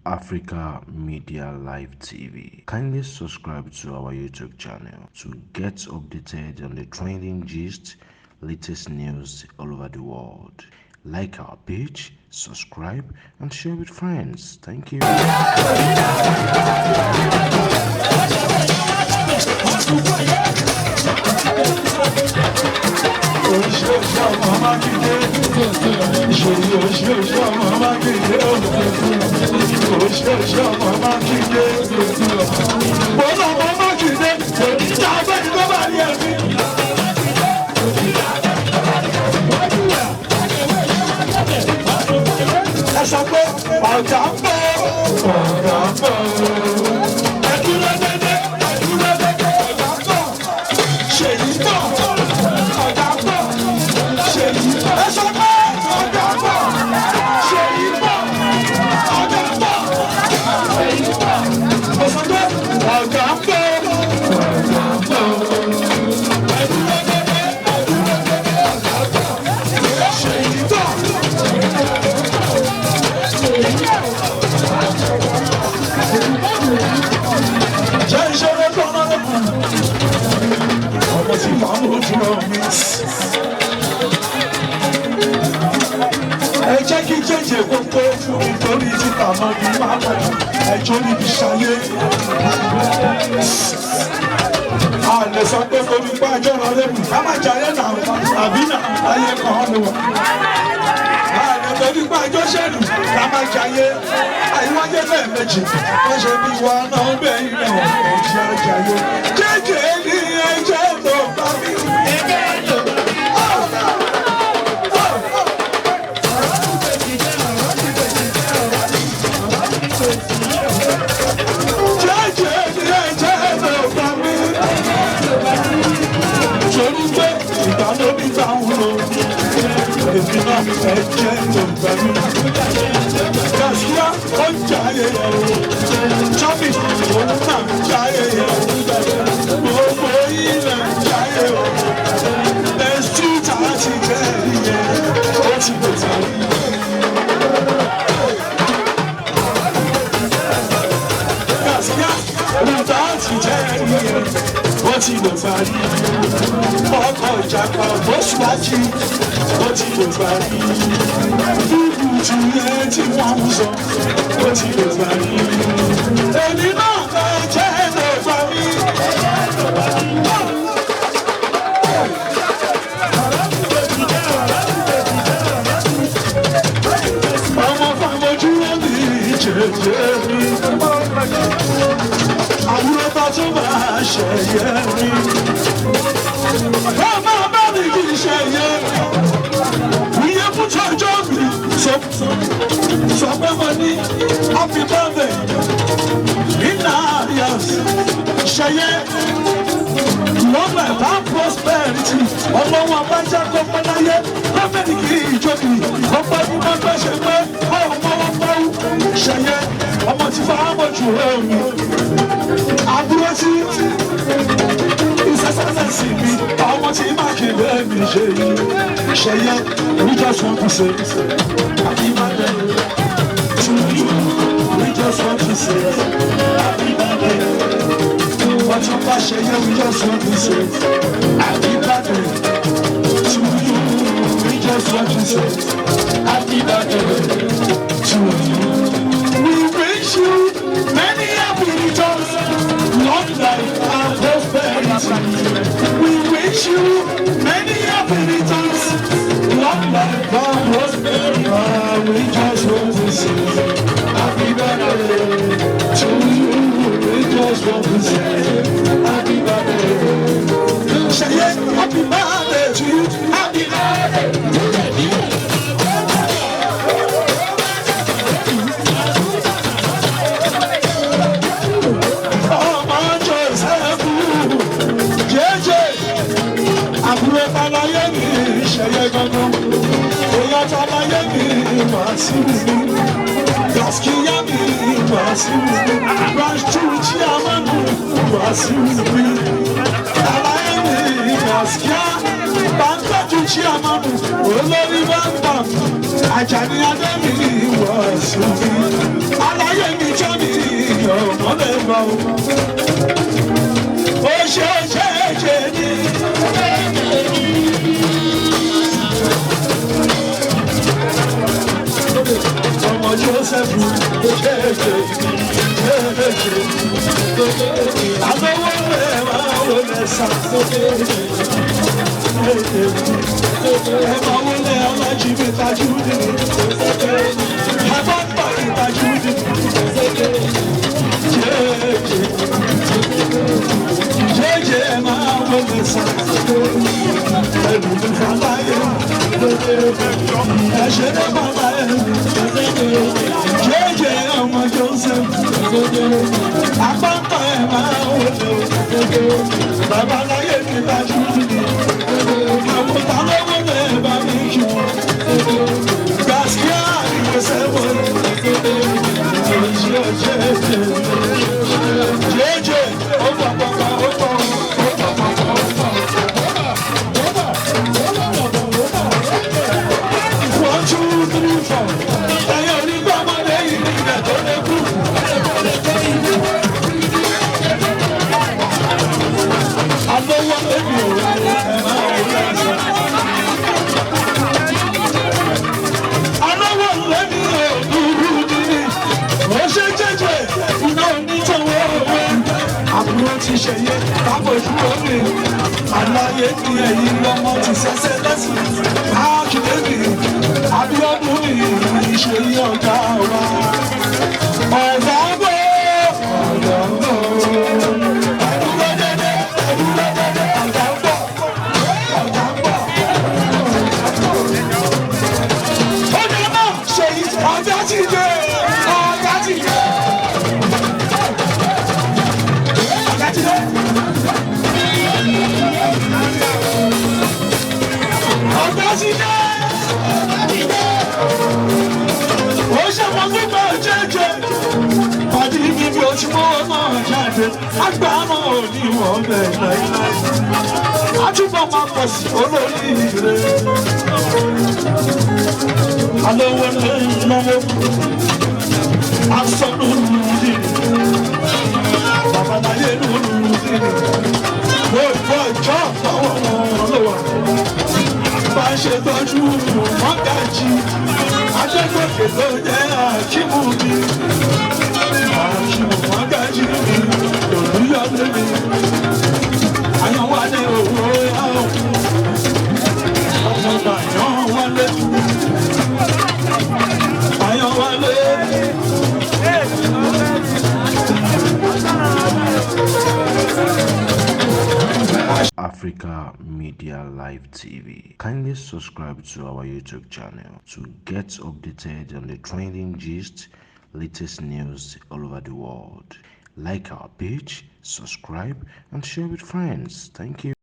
Africa Media Live TV. Kindly subscribe to our YouTube channel to get updated on the trending gist, latest news all over the world. Like our page, subscribe, and share with friends. Thank you. We just want to say happy birthday to you. We just want to say happy birthday. What you pass here, we just want to say happy birthday to you. We just want to say happy birthday to you. We wish you many happy returns, long life and prosperity. We wish you many happy returns. Long life and prosperity. We just want to say happy birthday to you. We just want to say happy birthday. Say it, happy birthday to you. Happy birthday to you. Oh, my Joseph, JJ, I'm I gbọ́ o. Ó ṣe jẹ́jẹ́ ní. Ọmọ Joseph jẹ́jẹ́ jẹ́jẹ́. Àlọ́wọ́ rẹ̀ máa wọlé sàn. Ẹ máa wọlé alájí mi tajú nínú. Àbábà ìtajú nínú. Jẹ́jẹ́ ẹ máa wọlé sàn. Ẹ̀rù mi fàlà yẹn. Ẹ̀ṣẹ̀ ní fàlà yẹn. Jẹ́jẹ́ ọmọ Joseph. Àbábà ẹ máa wọlé. Bàbá láyé mi tajú nínú. Àbúta lọ́wọ́ lè bá mi kí. Gàsíà ìgbésẹ̀ wọlé. Jẹ́jẹ́ ó pàpàpà ó pọ̀. One, two, three, four. Ẹyẹ onígbà ọmọdé yìí ní ìgbà tó lé kú. Alówó lẹ́bi òwe ẹ̀ máa wò lẹ́sẹ̀. Alówó lẹ́bi òdúró níní. Ó ṣe jẹ́jẹ́ iná onítọ̀wọ́ òwe. Àbúrò ti ṣẹ̀yẹ lápòjú omi. Àlàyé ni ẹ̀yìn lọ́mọ ti ṣẹ̀ṣẹ̀ lẹ́sìn. Ákìlẹ́bì Abíọ́dún ni ìṣe ní ọ̀gá wa. Ọ̀gá bò ọ̀gá bò. Ẹ̀dúró dédé ẹ̀dúró dédé ọ̀gá bò ọ̀gá bò. Ó dé náà ṣèyí ọ̀gá ti dé ọ̀gá ti dé. Ọ̀gá ti dé. Ọ̀gá ti dé. Ó ṣe mọ gbígbà jẹ́jẹ́. Pàdé mi bí o ti mọ́ náà jáde. Àgbà náà ò ní wọ́n bẹ̀ láíláí. Àtúbọ̀ máa pọ̀ sí olórí rẹ̀. Alówó lẹ́yìn lọ́wọ́. Asọ́nù lùdì. Babaláyé lùdì. Gbogbo ìjọ àwọn ọmọ lọ́wọ́. Bá ṣe tọ́jú mọ́gàjì. Adégbòkè ló jẹ́ àkímù mi. Àkímù mọ́gàjì mi. Olúyọ̀lé mi. Àyànwálé owó yá o. Ọmọ Àyànwálé. Àyànwálé. Africa Media Live TV. Kindly subscribe to our YouTube channel to get updated on the trending gist, latest news all over the world. Like our page, subscribe, and share with friends. Thank you.